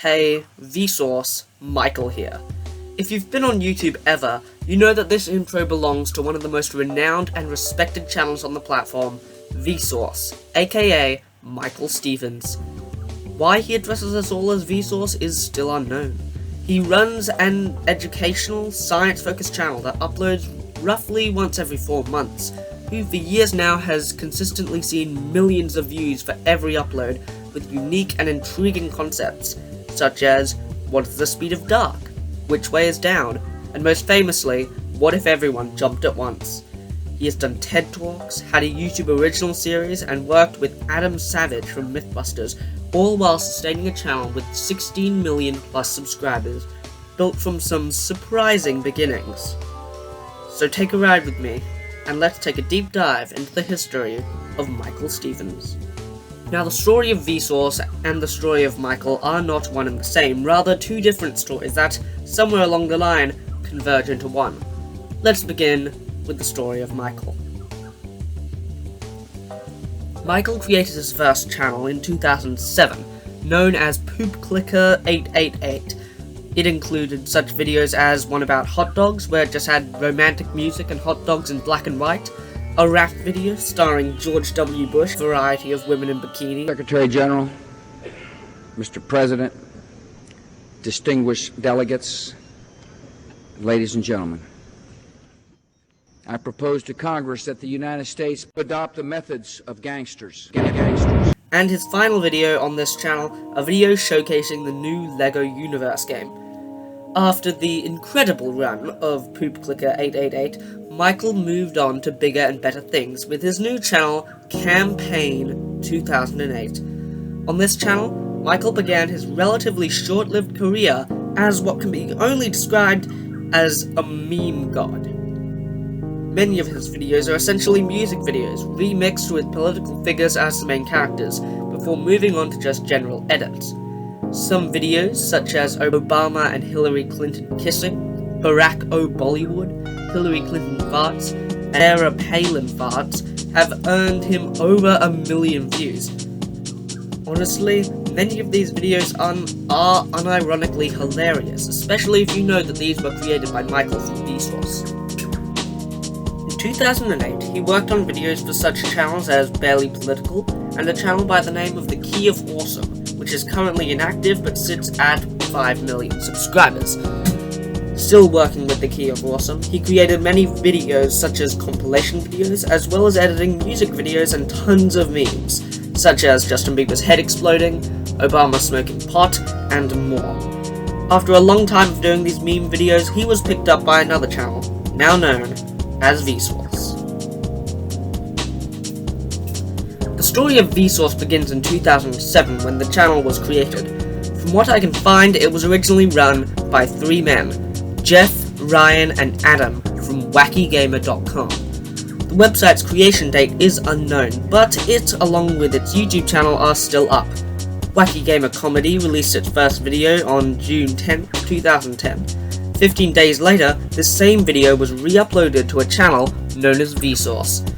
Hey, Vsauce, Michael here. If you've been on YouTube ever, you know that this intro belongs to one of the most renowned and respected channels on the platform, Vsauce, aka Michael Stevens. Why he addresses us all as Vsauce is still unknown. He runs an educational, science-focused channel that uploads roughly once every 4 months, who for years now has consistently seen millions of views for every upload with unique and intriguing concepts, such as what is the speed of dark, which way is down, and most famously, what if everyone jumped at once. He has done TED Talks, had a YouTube original series, and worked with Adam Savage from Mythbusters, all while sustaining a channel with 16 million plus subscribers, built from some surprising beginnings. So take a ride with me, and let's take a deep dive into the history of Michael Stevens. Now, the story of Vsauce and the story of Michael are not one and the same, rather two different stories that, somewhere along the line, converge into one. Let's begin with the story of Michael. Michael created his first channel in 2007, known as Poop Clicker 888. It included such videos as one about hot dogs, where it just had romantic music and hot dogs in black and white, a rap video starring George W. Bush, a variety of women in bikini, Secretary General, Mr. President, distinguished delegates, ladies and gentlemen, I propose to Congress that the United States adopt the methods of gangsters. And his final video on this channel, a video showcasing the new LEGO Universe game. After the incredible run of Poop Clicker 888, Michael moved on to bigger and better things with his new channel, Campaign 2008. On this channel, Michael began his relatively short-lived career as what can be only described as a meme god. Many of his videos are essentially music videos, remixed with political figures as the main characters, before moving on to just general edits. Some videos, such as Obama and Hillary Clinton kissing, Barack Bollywood, Hillary Clinton farts, and Sarah Palin farts, have earned him over 1 million views. Honestly, many of these videos are unironically hilarious, especially if you know that these were created by Michael from Vsauce. In 2008, he worked on videos for such channels as Barely Political, and a channel by the name of The Key of Awesome, which is currently inactive but sits at 5 million subscribers. Still working with The Key of Awesome, he created many videos such as compilation videos, as well as editing music videos and tons of memes, such as Justin Bieber's head exploding, Obama smoking pot, and more. After a long time of doing these meme videos, he was picked up by another channel, now known as Vsauce. The story of Vsauce begins in 2007 when the channel was created. From what I can find, it was originally run by 3 men, Jeff, Ryan, and Adam from wackygamer.com. The website's creation date is unknown, but it, along with its YouTube channel, are still up. Wacky Gamer Comedy released its first video on June 10, 2010. 15 days later, this same video was re-uploaded to a channel known as Vsauce.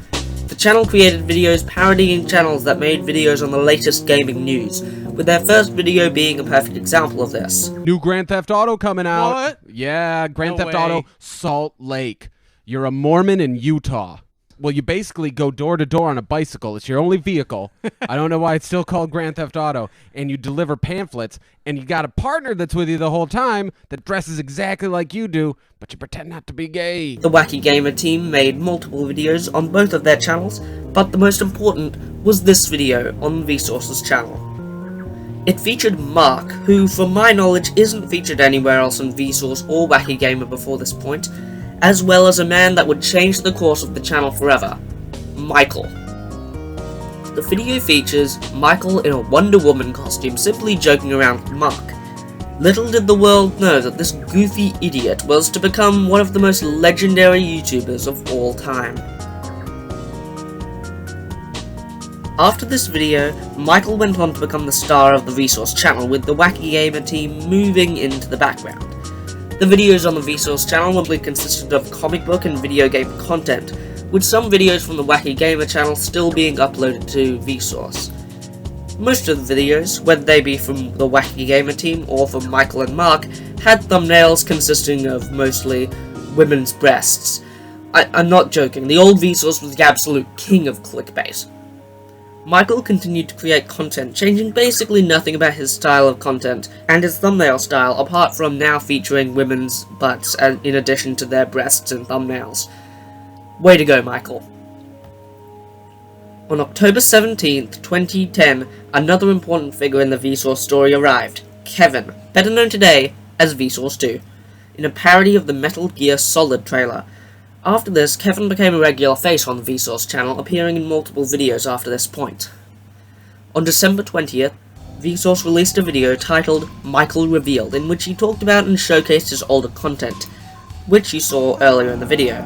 The channel created videos parodying channels that made videos on the latest gaming news, with their first video being a perfect example of this. New Grand Theft Auto coming out. What? Yeah, Grand No Theft way. Auto Salt Lake. You're a Mormon in Utah. Well, you basically go door to door on a bicycle. It's your only vehicle. I don't know why it's still called Grand Theft Auto. And you deliver pamphlets, and you got a partner that's with you the whole time that dresses exactly like you do, but you pretend not to be gay. The Wacky Gamer team made multiple videos on both of their channels, but the most important was this video on Vsauce's channel. It featured Mark, who, from my knowledge, isn't featured anywhere else on Vsauce or Wacky Gamer before this point, as well as a man that would change the course of the channel forever, Michael. The video features Michael in a Wonder Woman costume simply joking around with Mark. Little did the world know that this goofy idiot was to become one of the most legendary YouTubers of all time. After this video, Michael went on to become the star of the Vsauce channel, with the Wacky Gamer team moving into the background. The videos on the Vsauce channel mostly consisted of comic book and video game content, with some videos from the Wacky Gamer channel still being uploaded to Vsauce. Most of the videos, whether they be from the Wacky Gamer team or from Michael and Mark, had thumbnails consisting of mostly women's breasts. I'm not joking, the old Vsauce was the absolute king of clickbait. Michael continued to create content, changing basically nothing about his style of content and his thumbnail style, apart from now featuring women's butts in addition to their breasts in thumbnails. Way to go, Michael. On October 17th, 2010, another important figure in the Vsauce story arrived, Kevin, better known today as Vsauce 2, in a parody of the Metal Gear Solid trailer. After this, Kevin became a regular face on the Vsauce channel, appearing in multiple videos after this point. On December 20th, Vsauce released a video titled Michael Revealed, in which he talked about and showcased his older content, which you saw earlier in the video.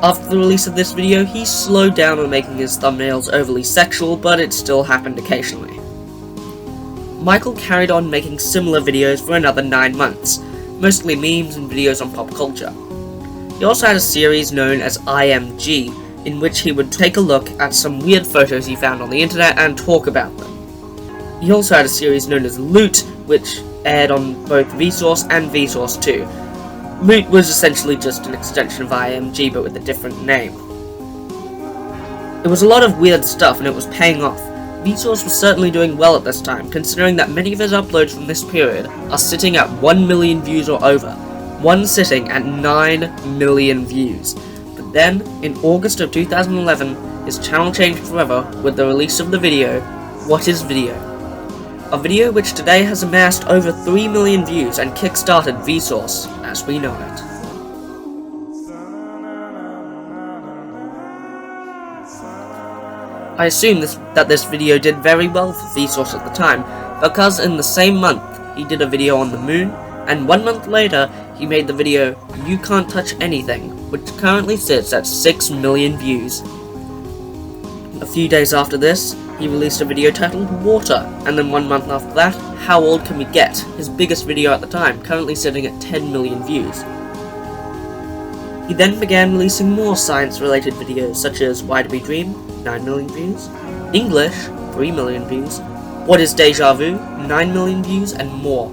After the release of this video, he slowed down on making his thumbnails overly sexual, but it still happened occasionally. Michael carried on making similar videos for another 9 months, mostly memes and videos on pop culture. He also had a series known as IMG, in which he would take a look at some weird photos he found on the internet and talk about them. He also had a series known as Loot, which aired on both Vsauce and Vsauce 2. Loot was essentially just an extension of IMG, but with a different name. It was a lot of weird stuff, and it was paying off. Vsauce was certainly doing well at this time, considering that many of his uploads from this period are sitting at 1 million views or over, one sitting at 9 million views. But then, in August of 2011, his channel changed forever with the release of the video, What is Video? A video which today has amassed over 3 million views and kickstarted Vsauce as we know it. I assume that this video did very well for Vsauce at the time, because in the same month he did a video on the moon, and 1 month later he made the video You Can't Touch Anything, which currently sits at 6 million views. A few days after this, he released a video titled Water, and then 1 month after that, How Old Can We Get, his biggest video at the time, currently sitting at 10 million views. He then began releasing more science-related videos, such as Why Do We Dream, 9 million views, English, 3 million views, What is Deja Vu, 9 million views, and more.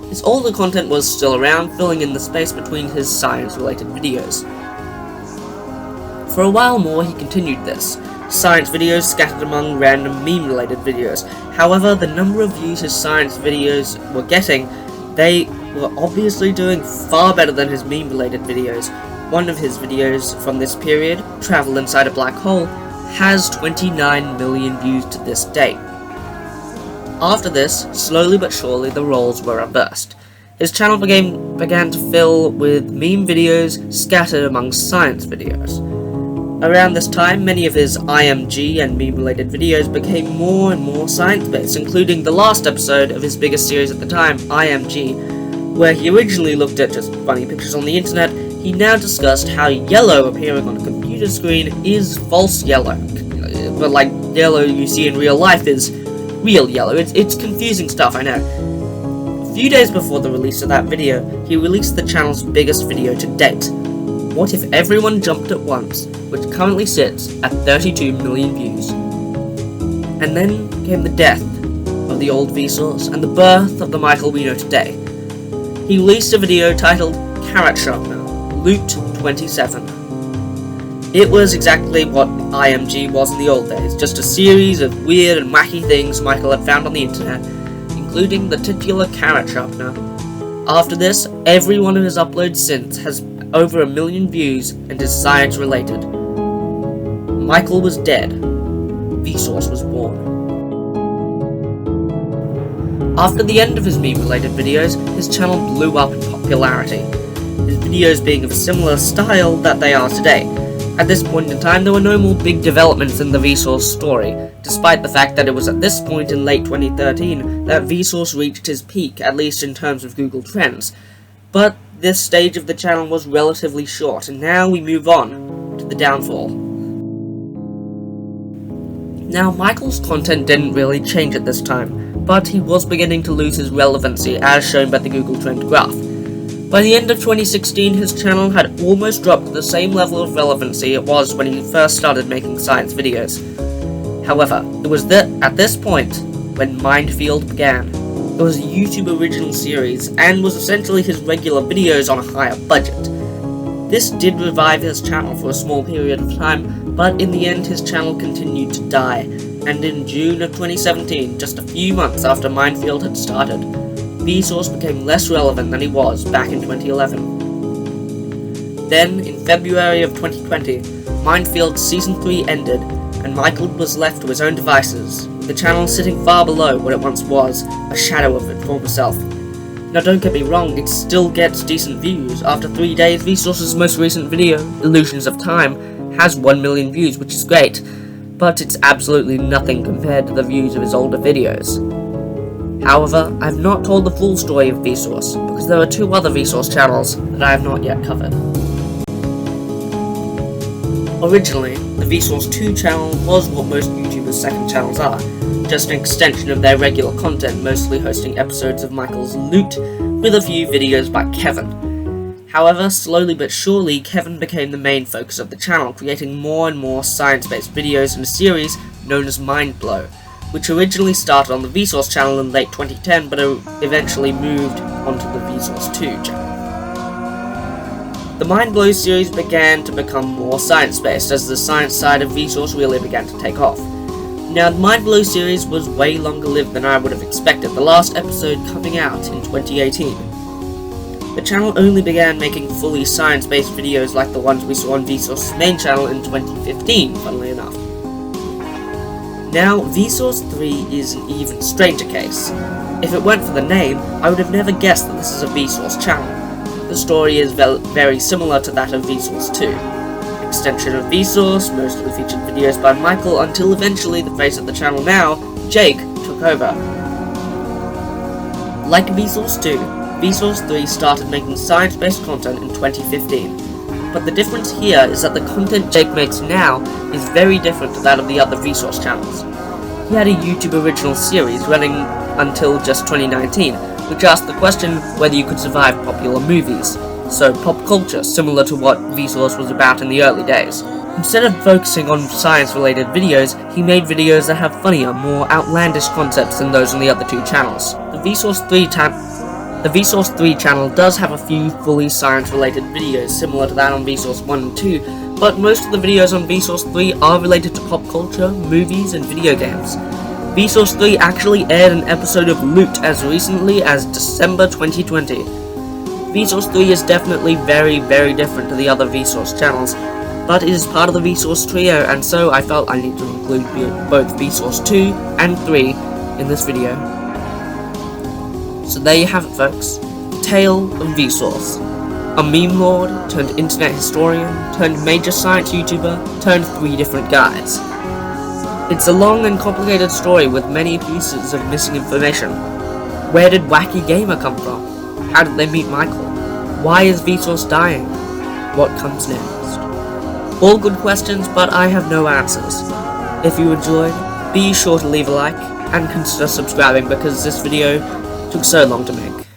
His older content was still around, filling in the space between his science-related videos. For a while more, he continued this, science videos scattered among random meme-related videos. However, the number of views his science videos were getting, they were obviously doing far better than his meme-related videos. One of his videos from this period, Travel Inside a Black Hole, has 29 million views to this day. After this, slowly but surely, the roles were reversed. His channel began to fill with meme videos scattered among science videos. Around this time, many of his IMG and meme-related videos became more and more science-based, including the last episode of his biggest series at the time, IMG, where he originally looked at just funny pictures on the internet. He now discussed how yellow appearing on a computer screen is false yellow, but like yellow you see in real life is real yellow. It's confusing stuff, I know. A few days before the release of that video, he released the channel's biggest video to date, What If Everyone Jumped at Once, which currently sits at 32 million views. And then came the death of the old Vsauce and the birth of the Michael we know today. He released a video titled Carrot Sharpener, Loot 27. It was exactly what IMG was in the old days, just a series of weird and wacky things Michael had found on the internet, including the titular Carrot Sharpener. After this, every one of his uploads since has over 1 million views and is science related. Michael was dead. Vsauce was born. After the end of his meme-related videos, his channel blew up in popularity, his videos being of a similar style that they are today. At this point in time, there were no more big developments in the Vsauce story, despite the fact that it was at this point in late 2013 that Vsauce reached his peak, at least in terms of Google Trends. But this stage of the channel was relatively short, and now we move on to the downfall. Now, Michael's content didn't really change at this time, but he was beginning to lose his relevancy as shown by the Google Trend graph. By the end of 2016, his channel had almost dropped to the same level of relevancy it was when he first started making science videos. However, it was at this point when Minefield began. It was a YouTube original series and was essentially his regular videos on a higher budget. This did revive his channel for a small period of time, but in the end his channel continued to die, and in June of 2017, just a few months after Minefield had started, Vsauce became less relevant than he was back in 2011. Then, in February of 2020, Minefield's Season 3 ended, and Michael was left to his own devices, with the channel sitting far below what it once was, a shadow of its former self. Now don't get me wrong, it still gets decent views. After 3 days, Vsauce's most recent video, Illusions of Time, has 1 million views, which is great, but it's absolutely nothing compared to the views of his older videos. However, I have not told the full story of Vsauce, because there are 2 other Vsauce channels that I have not yet covered. Originally, the Vsauce 2 channel was what most YouTubers' second channels are, just an extension of their regular content, mostly hosting episodes of Michael's Loot, with a few videos by Kevin. However, slowly but surely, Kevin became the main focus of the channel, creating more and more science-based videos in a series known as Mindblow, which originally started on the Vsauce channel in late 2010, but eventually moved onto the Vsauce 2 channel. The Mindblow series began to become more science-based as the science side of Vsauce really began to take off. Now, the Mindblow series was way longer lived than I would have expected, the last episode coming out in 2018. The channel only began making fully science-based videos like the ones we saw on Vsauce's main channel in 2015, funnily enough. Now, Vsauce 3 is an even stranger case. If it weren't for the name, I would have never guessed that this is a Vsauce channel. The story is very similar to that of Vsauce 2. Extension of Vsauce, mostly featured videos by Michael, until eventually the face of the channel now, Jake, took over. Like Vsauce 2, Vsauce 3 started making science-based content in 2015, but the difference here is that the content Jake makes now is very different to that of the other Vsauce channels. He had a YouTube original series running until just 2019, which asked the question whether you could survive popular movies, so pop culture, similar to what Vsauce was about in the early days. Instead of focusing on science-related videos, he made videos that have funnier, more outlandish concepts than those on the other 2 channels. The Vsauce 3 channel does have a few fully science-related videos similar to that on Vsauce 1 and 2, but most of the videos on Vsauce 3 are related to pop culture, movies, and video games. Vsauce 3 actually aired an episode of Loot as recently as December 2020. Vsauce 3 is definitely very, very different to the other Vsauce channels, but it is part of the Vsauce trio, and so I felt I need to include both Vsauce 2 and 3 in this video. So there you have it, folks. The Tale of Vsauce. A meme lord, turned internet historian, turned major science YouTuber, turned 3 different guys. It's a long and complicated story with many pieces of missing information. Where did Wacky Gamer come from? How did they meet Michael? Why is Vsauce dying? What comes next? All good questions, but I have no answers. If you enjoyed, be sure to leave a like, and consider subscribing because this video took so long to make.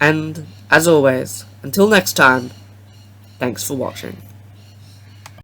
And, as always, until next time, thanks for watching.